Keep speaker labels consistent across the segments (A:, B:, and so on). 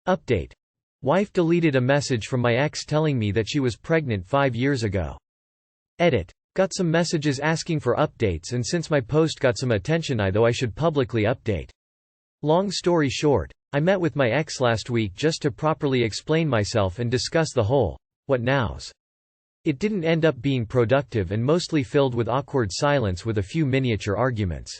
A: Update. Wife deleted a message from my ex telling me that she was pregnant 5 years ago. Edit. Got some messages asking for updates, and since my post got some attention I should publicly update. Long story short, I met with my ex last week just to properly explain myself and discuss the whole what nows. It didn't end up being productive and mostly filled with awkward silence with a few miniature arguments.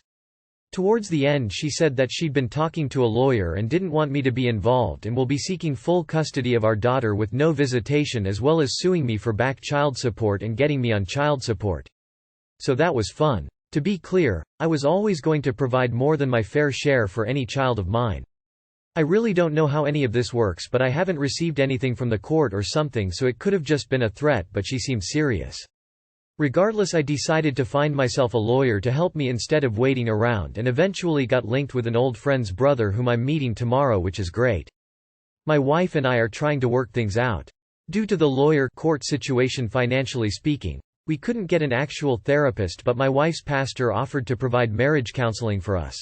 A: Towards the end she said that she'd been talking to a lawyer and didn't want me to be involved and will be seeking full custody of our daughter with no visitation, as well as suing me for back child support and getting me on child support. So that was fun. To be clear, I was always going to provide more than my fair share for any child of mine. I really don't know how any of this works, but I haven't received anything from the court or something, so it could have just been a threat, but she seemed serious. Regardless, I decided to find myself a lawyer to help me instead of waiting around, and eventually got linked with an old friend's brother whom I'm meeting tomorrow, which is great. My wife and I are trying to work things out. Due to the lawyer-court situation, financially speaking, we couldn't get an actual therapist, but my wife's pastor offered to provide marriage counseling for us.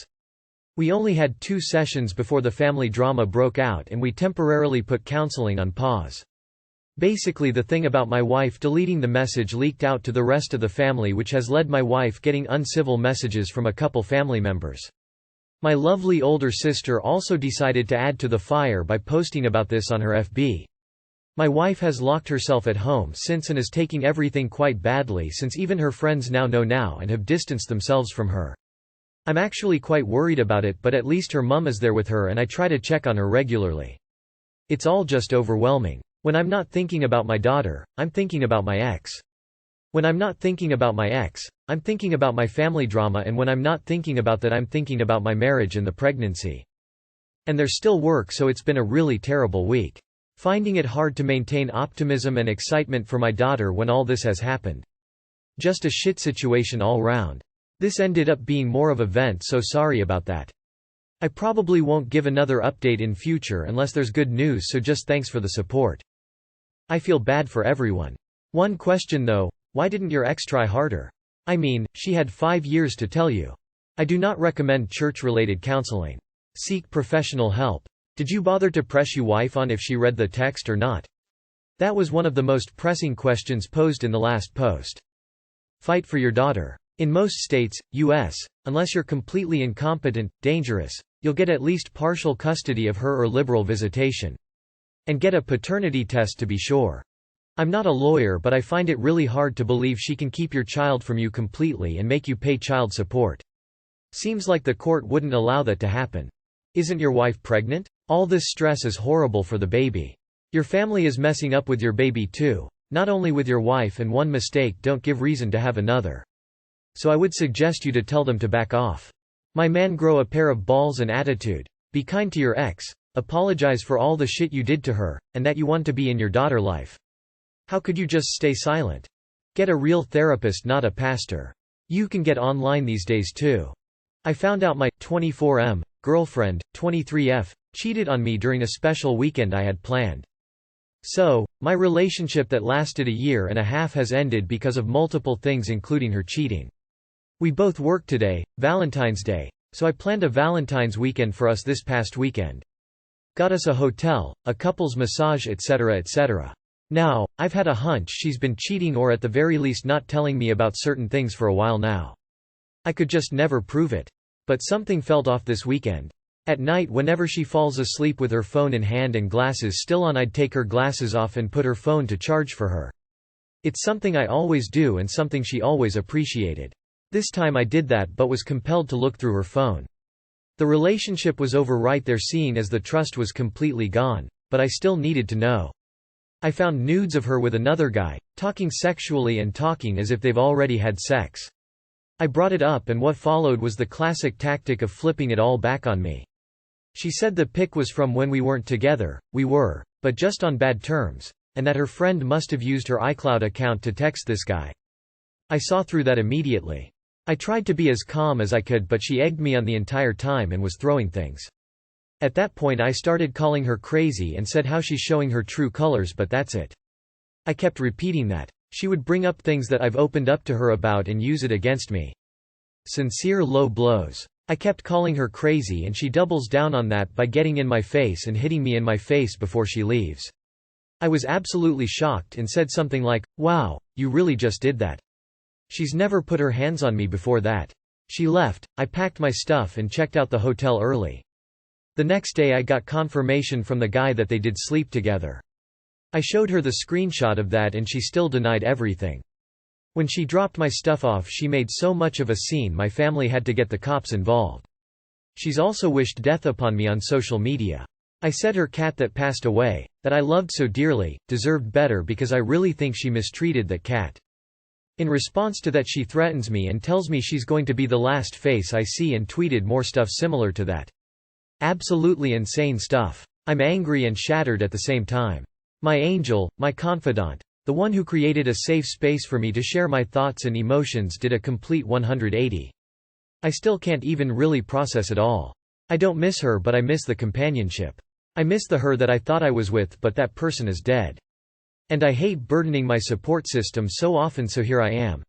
A: We only had 2 sessions before the family drama broke out, and we temporarily put counseling on pause. Basically, the thing about my wife deleting the message leaked out to the rest of the family, which has led my wife getting uncivil messages from a couple family members. My lovely older sister also decided to add to the fire by posting about this on her FB. My wife has locked herself at home since and is taking everything quite badly, since even her friends now know and have distanced themselves from her. I'm actually quite worried about it, but at least her mum is there with her and I try to check on her regularly. It's all just overwhelming. When I'm not thinking about my daughter, I'm thinking about my ex. When I'm not thinking about my ex, I'm thinking about my family drama, and when I'm not thinking about that, I'm thinking about my marriage and the pregnancy. And there's still work, so it's been a really terrible week. Finding it hard to maintain optimism and excitement for my daughter when all this has happened. Just a shit situation all round. This ended up being more of a vent, so sorry about that. I probably won't give another update in future unless there's good news, so just thanks for the support. I feel bad for everyone. One question though, why didn't your ex try harder? I mean, she had 5 years to tell you. I do not recommend church-related counseling. Seek professional help. Did you bother to press your wife on if she read the text or not? That was one of the most pressing questions posed in the last post. Fight for your daughter. In most states, U.S., unless you're completely incompetent, dangerous, you'll get at least partial custody of her or liberal visitation. And get a paternity test to be sure. I'm not a lawyer, but I find it really hard to believe she can keep your child from you completely and make you pay child support. Seems like the court wouldn't allow that to happen. Isn't your wife pregnant? All this stress is horrible for the baby. Your family is messing up with your baby too. Not only with your wife, and one mistake don't give reason to have another. So I would suggest you to tell them to back off. My man, grow a pair of balls and attitude. Be kind to your ex. Apologize for all the shit you did to her, and that you want to be in your daughter life. How could you just stay silent? Get a real therapist, not a pastor. You can get online these days too. I found out my 24M girlfriend, 23F, cheated on me during a special weekend I had planned. So, my relationship that lasted a year and a half has ended because of multiple things, including her cheating. We both work today, Valentine's Day, so I planned a Valentine's weekend for us this past weekend. Got us a hotel, a couple's massage, etc., etc. Now, I've had a hunch she's been cheating, or at the very least not telling me about certain things for a while now. I could just never prove it. But something felt off this weekend. At night, whenever she falls asleep with her phone in hand and glasses still on, I'd take her glasses off and put her phone to charge for her. It's something I always do and something she always appreciated. This time I did that, but was compelled to look through her phone. The relationship was over right there, seeing as the trust was completely gone, but I still needed to know. I found nudes of her with another guy, talking sexually and talking as if they've already had sex. I brought it up, and what followed was the classic tactic of flipping it all back on me. She said the pic was from when we weren't together, we were, but just on bad terms, and that her friend must have used her iCloud account to text this guy. I saw through that immediately. I tried to be as calm as I could, but she egged me on the entire time and was throwing things. At that point I started calling her crazy and said how she's showing her true colors, but that's it. I kept repeating that. She would bring up things that I've opened up to her about and use it against me. Sincere low blows. I kept calling her crazy and she doubles down on that by getting in my face and hitting me in my face before she leaves. I was absolutely shocked and said something like, "Wow, you really just did that." She's never put her hands on me before that. She left, I packed my stuff and checked out the hotel early. The next day I got confirmation from the guy that they did sleep together. I showed her the screenshot of that and she still denied everything. When she dropped my stuff off she made so much of a scene my family had to get the cops involved. She's also wished death upon me on social media. I said her cat that passed away, that I loved so dearly, deserved better because I really think she mistreated that cat. In response to that she threatens me and tells me she's going to be the last face I see and tweeted more stuff similar to that. Absolutely insane stuff. I'm angry and shattered at the same time. My angel, my confidant, the one who created a safe space for me to share my thoughts and emotions did a complete 180. I still can't even really process it all. I don't miss her but I miss the companionship. I miss the her that I thought I was with but that person is dead. And I hate burdening my support system so often so here I am.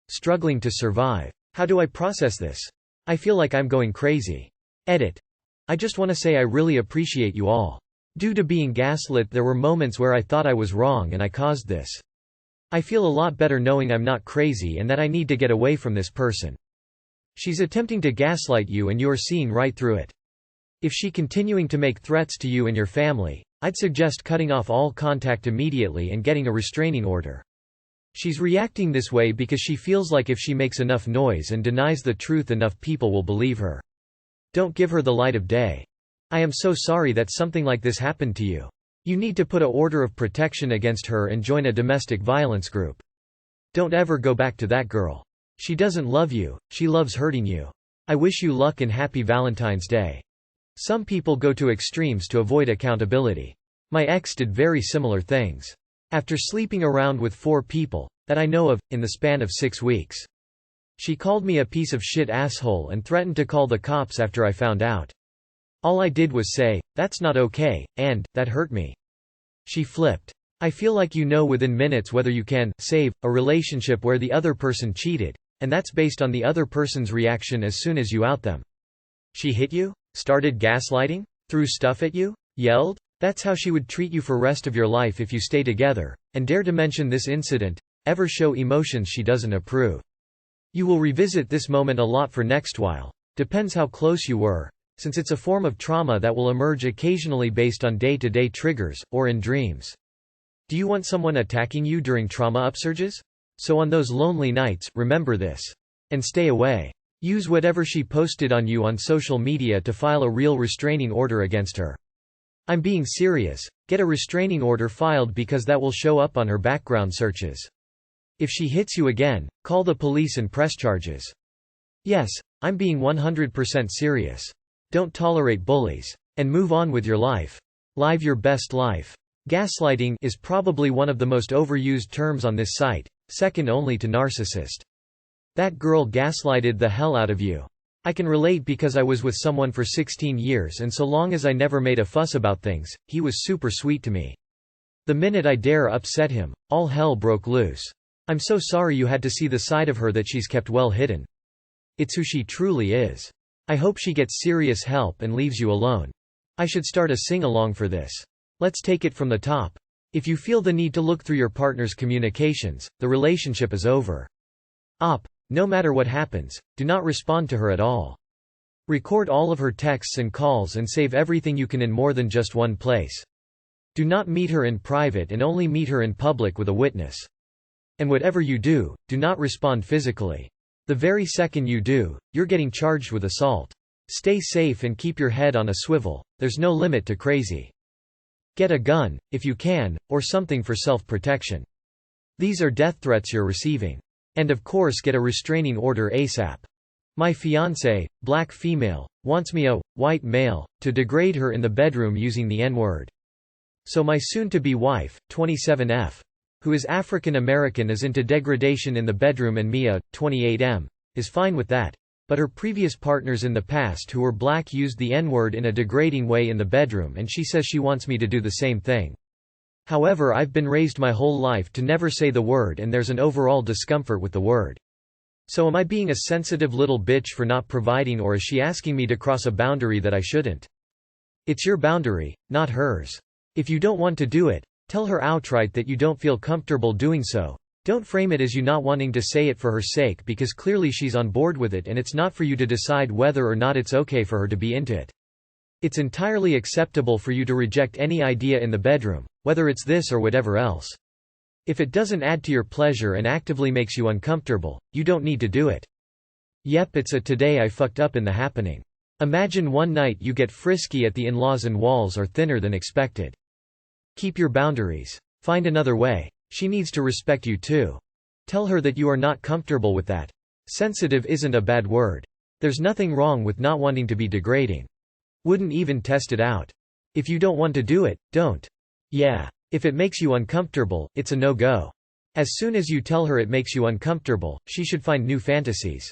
A: Struggling to survive. How do I process this? I feel like I'm going crazy. Edit. I just want to say I really appreciate you all. Due to being gaslit there were moments where I thought I was wrong and I caused this. I feel a lot better knowing I'm not crazy and that I need to get away from this person. She's attempting to gaslight you and you're seeing right through it. If she continuing to make threats to you and your family, I'd suggest cutting off all contact immediately and getting a restraining order. She's reacting this way because she feels like if she makes enough noise and denies the truth enough people will believe her. Don't give her the light of day. I am so sorry that something like this happened to you. You need to put an order of protection against her and join a domestic violence group. Don't ever go back to that girl. She doesn't love you, she loves hurting you. I wish you luck and happy Valentine's Day. Some people go to extremes to avoid accountability. My ex did very similar things. After sleeping around with 4 people, that I know of, in the span of 6 weeks. She called me a piece of shit asshole and threatened to call the cops after I found out. All I did was say, "That's not okay," and, "That hurt me." She flipped. I feel like you know within minutes whether you can save a relationship where the other person cheated, and that's based on the other person's reaction as soon as you out them. She hit you? Started gaslighting? Threw stuff at you? Yelled? That's how she would treat you for rest of your life if you stay together, and dare to mention this incident, ever show emotions she doesn't approve. You will revisit this moment a lot for next while. Depends how close you were, since it's a form of trauma that will emerge occasionally based on day-to-day triggers, or in dreams. Do you want someone attacking you during trauma upsurges? So on those lonely nights, remember this. And stay away. Use whatever she posted on you on social media to file a real restraining order against her. I'm being serious. Get a restraining order filed because that will show up on her background searches. If she hits you again, call the police and press charges. Yes, I'm being 100% serious. Don't tolerate bullies. And move on with your life. Live your best life. Gaslighting is probably one of the most overused terms on this site, second only to narcissist. That girl gaslighted the hell out of you. I can relate because I was with someone for 16 years and so long as I never made a fuss about things, he was super sweet to me. The minute I dare upset him, all hell broke loose. I'm so sorry you had to see the side of her that she's kept well hidden. It's who she truly is. I hope she gets serious help and leaves you alone. I should start a sing-along for this. Let's take it from the top. If you feel the need to look through your partner's communications, the relationship is over. No matter what happens, do not respond to her at all. Record all of her texts and calls and save everything you can in more than just one place. Do not meet her in private and only meet her in public with a witness. And whatever you do, do not respond physically. The very second you do, you're getting charged with assault. Stay safe and keep your head on a swivel, there's no limit to crazy. Get a gun, if you can, or something for self-protection. These are death threats you're receiving. And of course get a restraining order ASAP. My fiancé, black female, wants me, a white male, to degrade her in the bedroom using the N-word. So my soon-to-be wife, 27F, who is African American, is into degradation in the bedroom, and Mia, 28M, is fine with that. But her previous partners in the past who were black used the N-word in a degrading way in the bedroom, and she says she wants me to do the same thing. However, I've been raised my whole life to never say the word, and there's an overall discomfort with the word. So am I being a sensitive little bitch for not providing, or is she asking me to cross a boundary that I shouldn't? It's your boundary, not hers. If you don't want to do it, tell her outright that you don't feel comfortable doing so. Don't frame it as you not wanting to say it for her sake, because clearly she's on board with it and it's not for you to decide whether or not it's okay for her to be into it. It's entirely acceptable for you to reject any idea in the bedroom, whether it's this or whatever else. If it doesn't add to your pleasure and actively makes you uncomfortable, you don't need to do it. Yep, it's a today I fucked up in the happening. Imagine one night you get frisky at the in-laws and walls are thinner than expected. Keep your boundaries. Find another way. She needs to respect you too. Tell her that you are not comfortable with that. Sensitive isn't a bad word. There's nothing wrong with not wanting to be degrading. Wouldn't even test it out. If you don't want to do it, don't. Yeah. If it makes you uncomfortable, it's a no-go. As soon as you tell her it makes you uncomfortable, she should find new fantasies.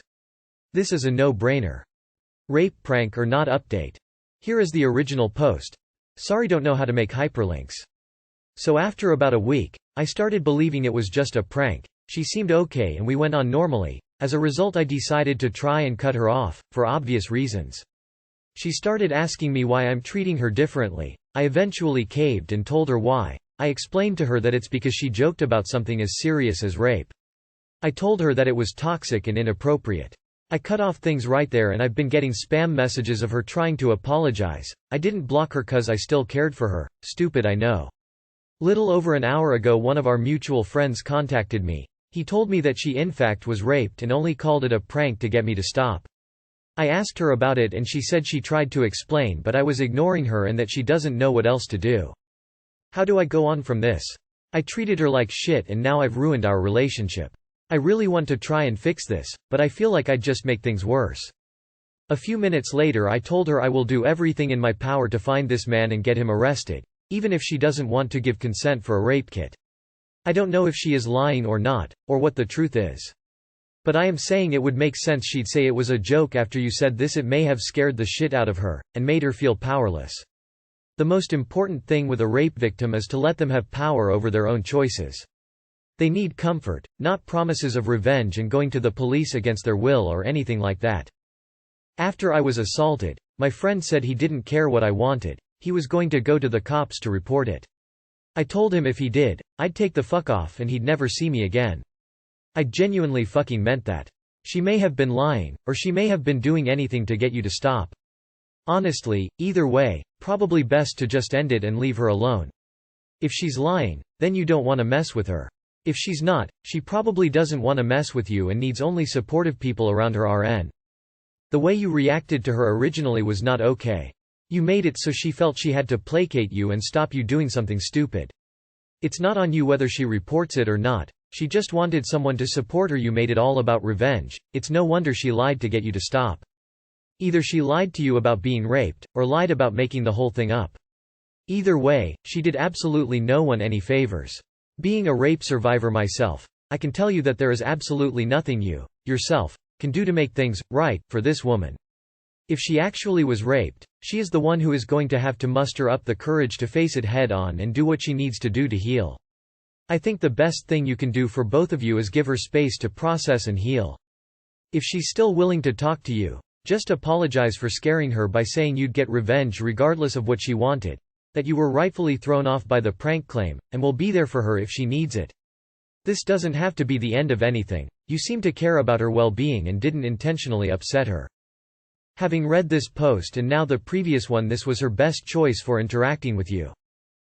A: This is a no-brainer. Rape prank or not update. Here is the original post. Sorry, don't know how to make hyperlinks. So after about a week, I started believing it was just a prank. She seemed okay and we went on normally. As a result, I decided to try and cut her off, for obvious reasons. She started asking me why I'm treating her differently. I eventually caved and told her why. I explained to her that it's because she joked about something as serious as rape. I told her that it was toxic and inappropriate. I cut off things right there, and I've been getting spam messages of her trying to apologize. I didn't block her cause I still cared for her. Stupid, I know. Little over an hour ago, one of our mutual friends contacted me. He told me that she in fact was raped and only called it a prank to get me to stop. I asked her about it and she said she tried to explain, but I was ignoring her and that she doesn't know what else to do. How do I go on from this? I treated her like shit and now I've ruined our relationship. I really want to try and fix this, but I feel like I'd just make things worse. A few minutes later I told her I will do everything in my power to find this man and get him arrested, even if she doesn't want to give consent for a rape kit. I don't know if she is lying or not, or what the truth is. But I am saying it would make sense she'd say it was a joke after you said this. It may have scared the shit out of her, and made her feel powerless. The most important thing with a rape victim is to let them have power over their own choices. They need comfort, not promises of revenge and going to the police against their will or anything like that. After I was assaulted, my friend said he didn't care what I wanted, he was going to go to the cops to report it. I told him if he did, I'd take the fuck off and he'd never see me again. I genuinely fucking meant that. She may have been lying, or she may have been doing anything to get you to stop. Honestly, either way, probably best to just end it and leave her alone. If she's lying, then you don't want to mess with her. If she's not, she probably doesn't want to mess with you and needs only supportive people around her. RN. The way you reacted to her originally was not okay. You made it so she felt she had to placate you and stop you doing something stupid. It's not on you whether she reports it or not. She just wanted someone to support her. You made it all about revenge. It's no wonder she lied to get you to stop. Either she lied to you about being raped, or lied about making the whole thing up. Either way, she did absolutely no one any favors. Being a rape survivor myself, I can tell you that there is absolutely nothing you, yourself, can do to make things right for this woman. If she actually was raped, she is the one who is going to have to muster up the courage to face it head on and do what she needs to do to heal. I think the best thing you can do for both of you is give her space to process and heal. If she's still willing to talk to you, just apologize for scaring her by saying you'd get revenge regardless of what she wanted, that you were rightfully thrown off by the prank claim, and will be there for her if she needs it. This doesn't have to be the end of anything. You seem to care about her well-being and didn't intentionally upset her. Having read this post and now the previous one, this was her best choice for interacting with you.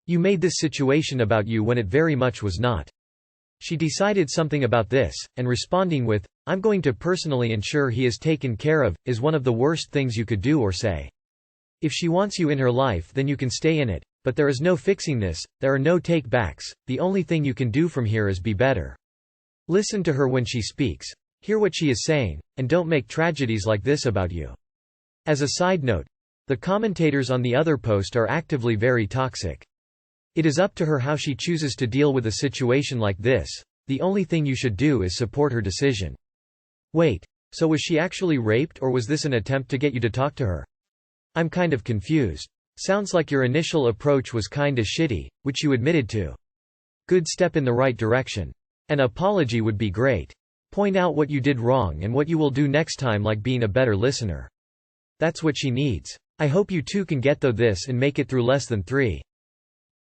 A: You made this situation about you when it very much was not. She decided something about this, and responding with, "I'm going to personally ensure he is taken care of," is one of the worst things you could do or say. If she wants you in her life, then you can stay in it, but there is no fixing this, there are no take-backs. The only thing you can do from here is be better. Listen to her when she speaks, hear what she is saying, and don't make tragedies like this about you. As a side note, the commentators on the other post are actively very toxic. It is up to her how she chooses to deal with a situation like this. The only thing you should do is support her decision. Wait, so was she actually raped, or was this an attempt to get you to talk to her? I'm kind of confused. Sounds like your initial approach was kinda shitty, which you admitted to. Good step in the right direction. An apology would be great. Point out what you did wrong and what you will do next time, like being a better listener. That's what she needs. I hope you two can get through this and make it through less than 3.